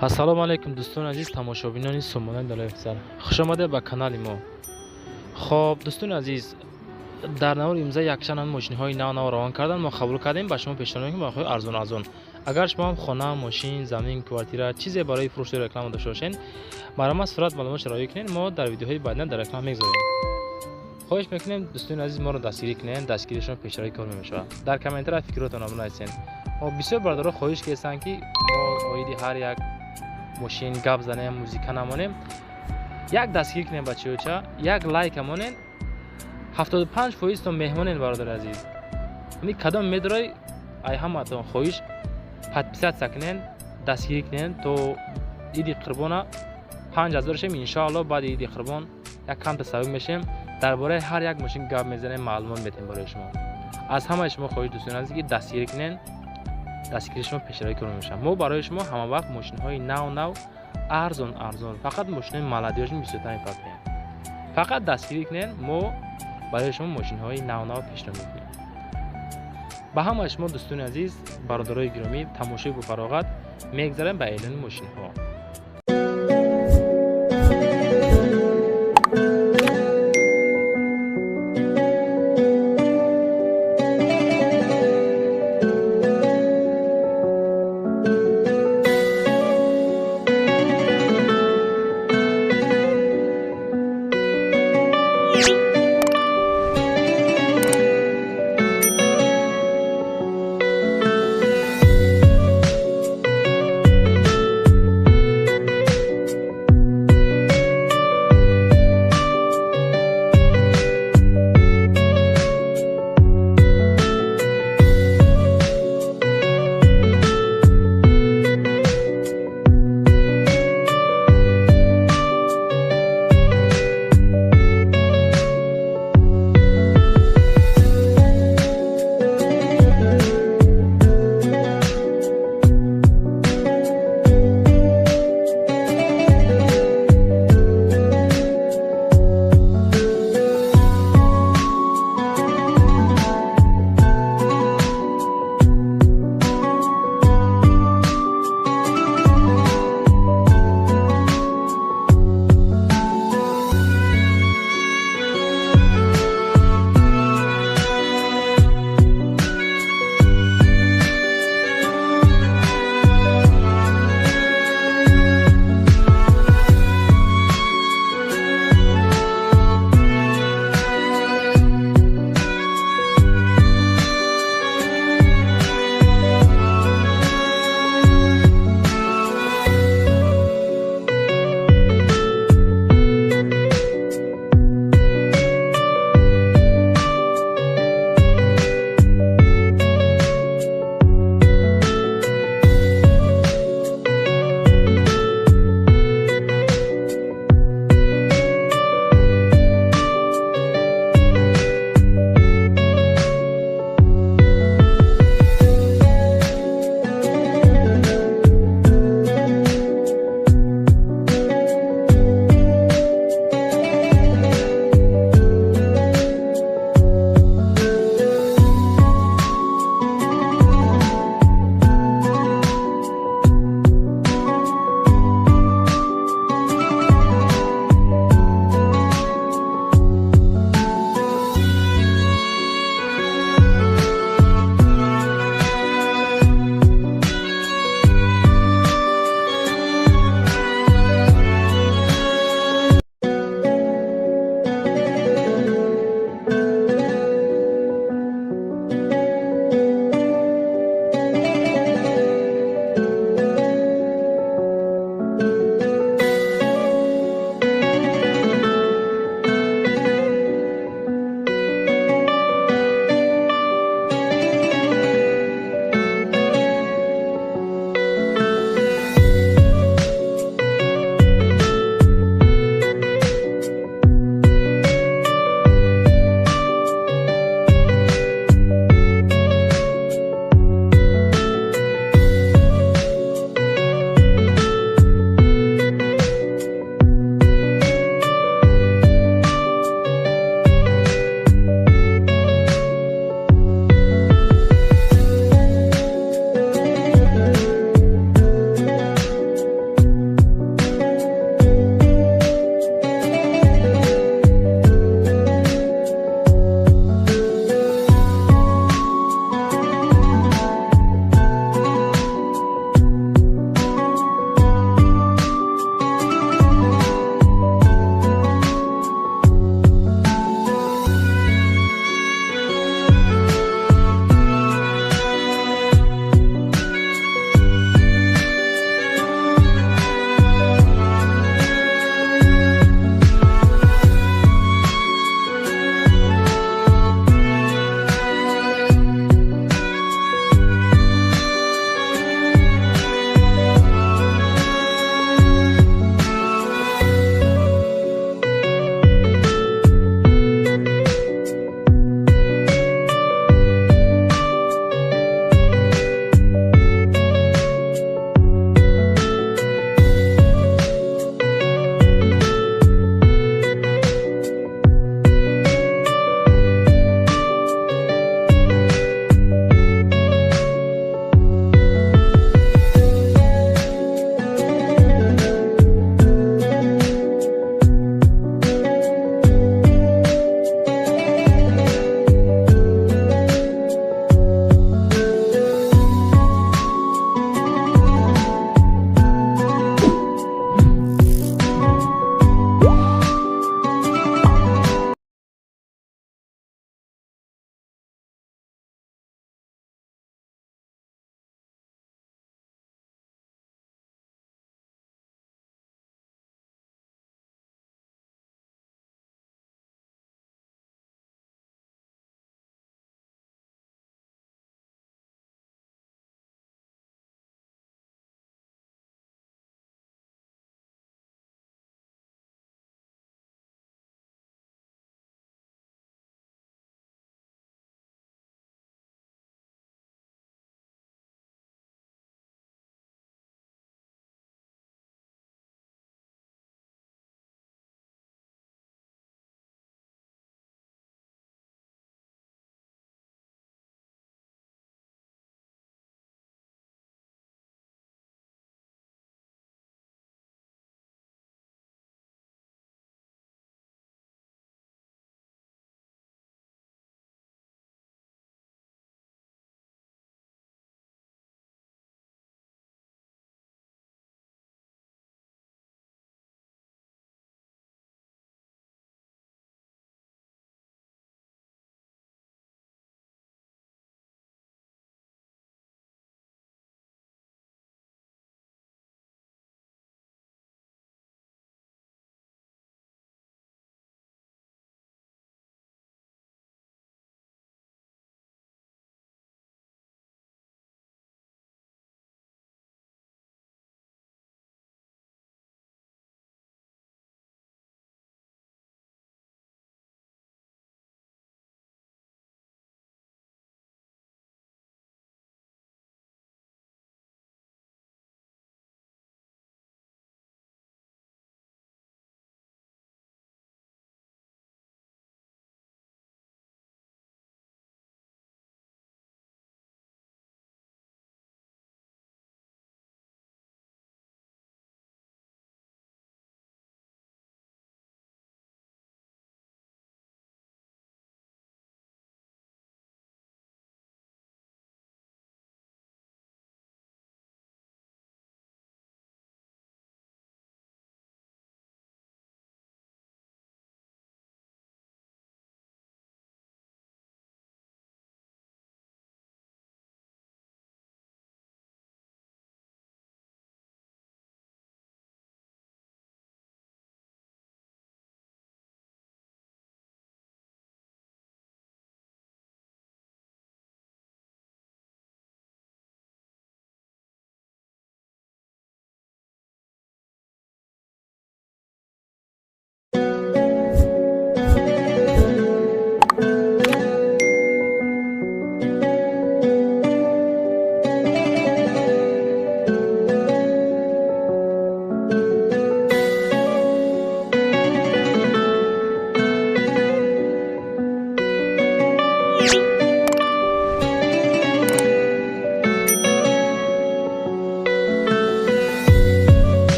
ассалому алайкум дӯстони азиз, тамошобинони сомонаи далоифзар, хушомаде ба канали мо. хоб дӯстони азиз, дар навори имза якчанд мошинҳои нав равон кардан мо қабул кардем. Ба шумо пешниҳод мекунем барои арзон. Агар шумо ҳам хона, мошин, замин, квартира чизе барои фурӯш ё реклама дошта бошед, барои сурат маълумот раёй кунед. Мо дар видеоҳои баъдина дар реклама мегузорем. хоҳиш мекунем дӯстони азиз моро дастгирӣ кунед. Дастгирии шумо пешраи кор мешавад. Дар комментария фикротон нависед. бисёр бародаро хоҳиш карданд ки мо оиди ҳар як мошин гап занем, музика намонем. Як дастгирӣ кунем бачаҳо, як лайк намонем. 75% то меҳмонен бародари азиз. Ми кадом медрой ай ҳаматон хоҳиш подписатсия кунен, дастгирӣ кунен то иди қурбона 5000 шем иншоалло. Баъди иди қурбон як кам тасаввур мешем. Дар бораи ҳар як мошин гап мезанем, маълумот медем барои шумо. Аз ҳамаи шумо хоҳиш дӯстони азиз ки дастгирӣ кунен. дастгирии шумо пешраи кор мешавад. мо барои шумо ҳама вақт мошинҳои нав арзон фақат мошинҳои маладиёшни 25 партия. Фақат дастгирӣ кунен, мо барои шумо мошинҳои нав пешниҳод мекунем. ба ҳамаи шумо дӯстони азиз, бародарои гиромӣ, тамошои бо фароғат мегзарем ба эълони мошинҳо.